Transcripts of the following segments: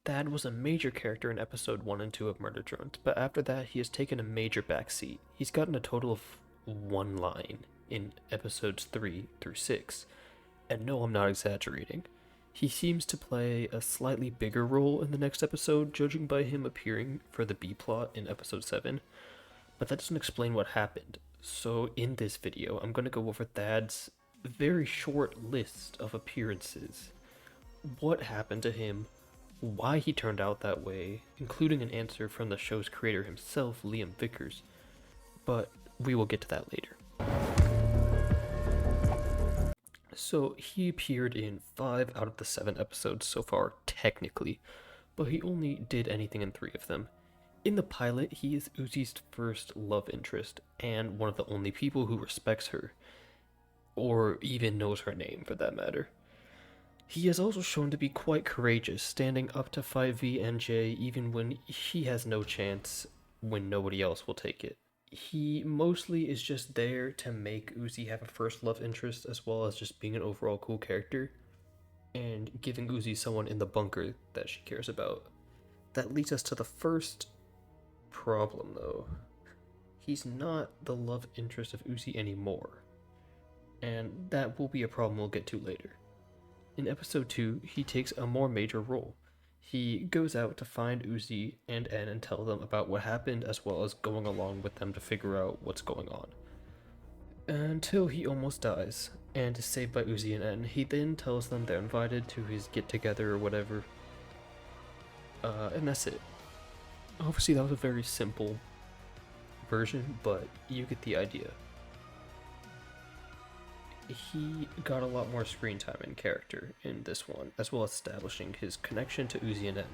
Thad was a major character in episode 1 and 2 of Murder Drones, but after that he has taken a major backseat. He's gotten a total of 1 line in episodes 3 through 6, and no, I'm not exaggerating. He seems to play a slightly bigger role in the next episode, judging by him appearing for the B plot in episode 7, but that doesn't explain what happened. So in this video, I'm going to go over Thad's very short list of appearances. What happened to him, why he turned out that way, including an answer from the show's creator himself, Liam Vickers, but we will get to that later. So he appeared in 5 out of the 7 episodes so far, technically, but he only did anything in 3 of them. In the pilot, he is Uzi's first love interest, and one of the only people who respects her, or even knows her name for that matter. He is also shown to be quite courageous, standing up to fight V and J even when he has no chance, when nobody else will take it. He mostly is just there to make Uzi have a first love interest, as well as just being an overall cool character, and giving Uzi someone in the bunker that she cares about. That leads us to the first problem, though. He's not the love interest of Uzi anymore, and that will be a problem we'll get to later. In episode 2, he takes a more major role. He goes out to find Uzi and N and tell them about what happened, as well as going along with them to figure out what's going on. Until he almost dies, and is saved by Uzi and N. He then tells them they're invited to his get-together or whatever. And that's it. Obviously that was a very simple version, but you get the idea. He got a lot more screen time in character in this one, as well as establishing his connection to Uzi and N.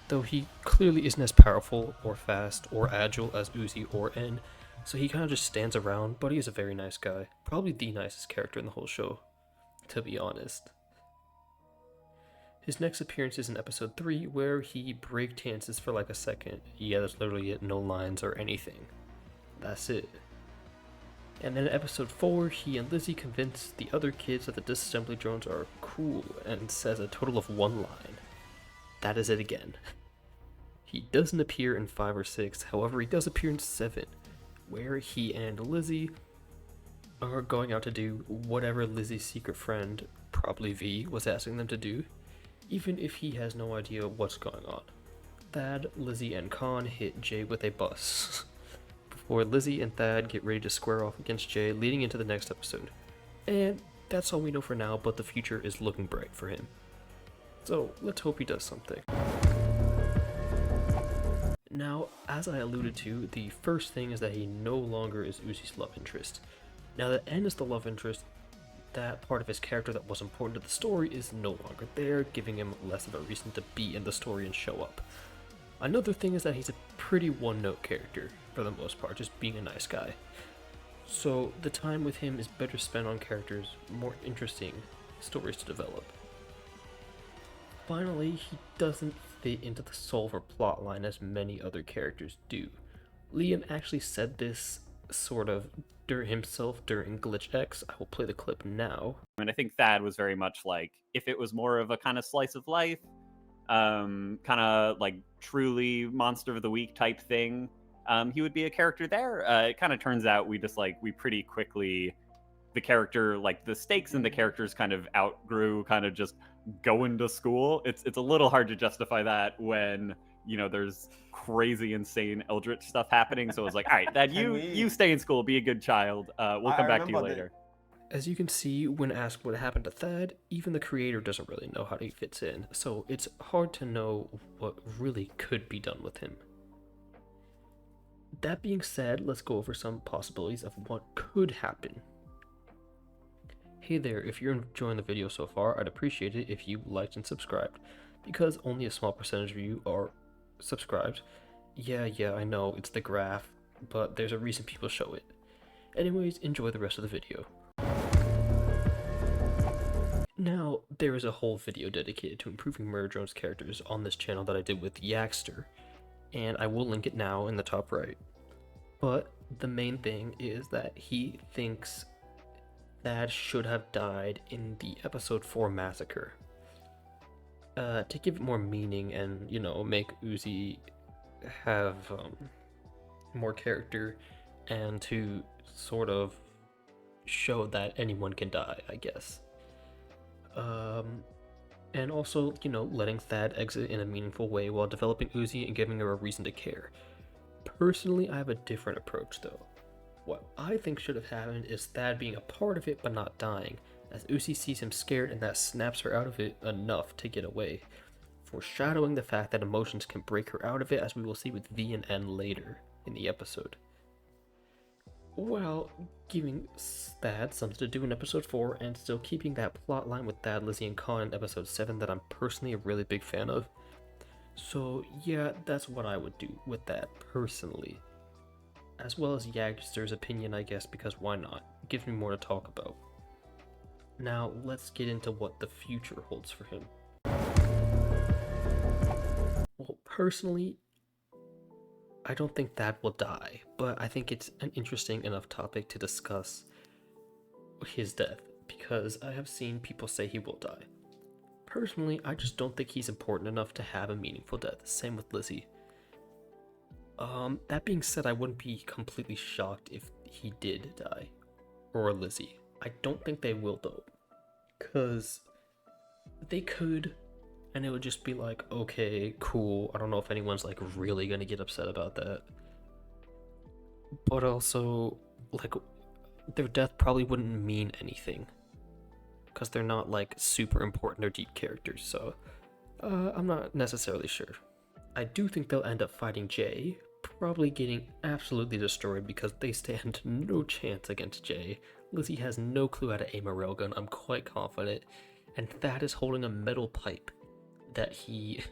Though he clearly isn't as powerful, or fast, or agile as Uzi or N, so he kind of just stands around, but he is a very nice guy. Probably the nicest character in the whole show, to be honest. His next appearance is in episode 3, where he breakdances for like a second. Yeah, there's literally it, no lines or anything. That's it. And then in episode 4, he and Lizzie convince the other kids that the disassembly drones are cool, and says a total of 1 line. That is it again. He doesn't appear in 5 or 6, however he does appear in 7, where he and Lizzie are going out to do whatever Lizzie's secret friend, probably V, was asking them to do, even if he has no idea what's going on. Thad, Lizzie, and Khan hit Jay with a bus. Before Lizzie and Thad get ready to square off against Jay, leading into the next episode. And that's all we know for now, but the future is looking bright for him. So let's hope he does something. Now, as I alluded to, the first thing is that he no longer is Uzi's love interest. Now that N is the love interest, that part of his character that was important to the story is no longer there, giving him less of a reason to be in the story and show up. Another thing is that he's a pretty one-note character, for the most part, just being a nice guy. So the time with him is better spent on characters, more interesting stories to develop. Finally, he doesn't fit into the Solver plotline as many other characters do. Liam actually said this sort of himself during Glitch X. I will play the clip now. And I think Thad was very much like, if it was more of a kind of slice of life, kind of like truly monster of the week type thing, he would be a character there. It kind of turns out we pretty quickly, the character, like the stakes in the characters kind of outgrew kind of just going to school. It's a little hard to justify that when, you know, there's crazy, insane eldritch stuff happening. So it's like, all right, Thad, you stay in school, be a good child. We'll come back to you later. As you can see, when asked what happened to Thad, even the creator doesn't really know how he fits in, so it's hard to know what really could be done with him. That being said, let's go over some possibilities of what could happen. Hey there, if you're enjoying the video so far, I'd appreciate it if you liked and subscribed, because only a small percentage of you are subscribed. Yeah, I know, it's the graph, but there's a reason people show it. Anyways, enjoy the rest of the video. Now, there is a whole video dedicated to improving Murder Drones characters on this channel that I did with Yaxter, and I will link it now in the top right. But the main thing is that he thinks Thad should have died in the episode 4 massacre. to give it more meaning and, you know, make Uzi have more character and to sort of show that anyone can die, I guess. And also, you know, letting Thad exit in a meaningful way while developing Uzi and giving her a reason to care. Personally, I have a different approach though. What I think should have happened is Thad being a part of it but not dying, as Uzi sees him scared and that snaps her out of it enough to get away, foreshadowing the fact that emotions can break her out of it, as we will see with V and N later in the episode. While giving Thad something to do in episode 4 and still keeping that plot line with Thad, Lizzie, and Khan in episode 7 that I'm personally a really big fan of. So yeah, that's what I would do with that personally. As well as Yagster's opinion, I guess, because why not? It gives me more to talk about. Now, let's get into what the future holds for him. Well, personally, I don't think Thad will die, but I think it's an interesting enough topic to discuss his death, because I have seen people say he will die. Personally, I just don't think he's important enough to have a meaningful death. Same with Lizzie. That being said, I wouldn't be completely shocked if he did die. Or Lizzie. I don't think they will though. Cause they could, and it would just be like, okay, cool. I don't know if anyone's like really gonna get upset about that. But also, like, their death probably wouldn't mean anything. Because they're not like super important or deep characters, so I'm not necessarily sure. I do think they'll end up fighting Jay, probably getting absolutely destroyed because they stand no chance against Jay. Lizzie has no clue how to aim a railgun, I'm quite confident, and Thad is holding a metal pipe that he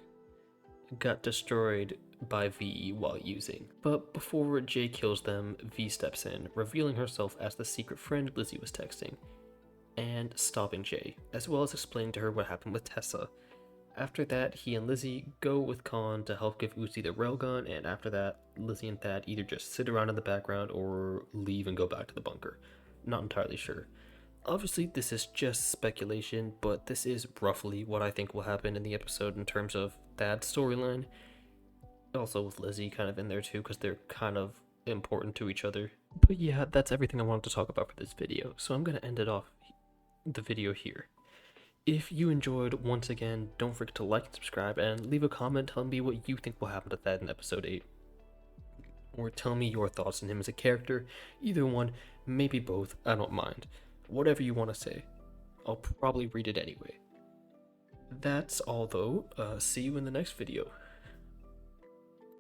got destroyed by V while using. But before Jay kills them, V steps in, revealing herself as the secret friend Lizzie was texting, and stopping Jay, as well as explaining to her what happened with Tessa. After that, he and Lizzie go with Khan to help give Uzi the railgun, and after that, Lizzie and Thad either just sit around in the background or leave and go back to the bunker. Not entirely sure. Obviously, this is just speculation, but this is roughly what I think will happen in the episode in terms of Thad's storyline. Also with Lizzie kind of in there too, because they're kind of important to each other. But yeah, that's everything I wanted to talk about for this video, so I'm going to end it off the video here. If you enjoyed, once again, don't forget to like and subscribe and leave a comment telling me what you think will happen to Thad in episode 8. Or tell me your thoughts on him as a character. Either one, maybe both, I don't mind. Whatever you want to say. I'll probably read it anyway. That's all though, see you in the next video.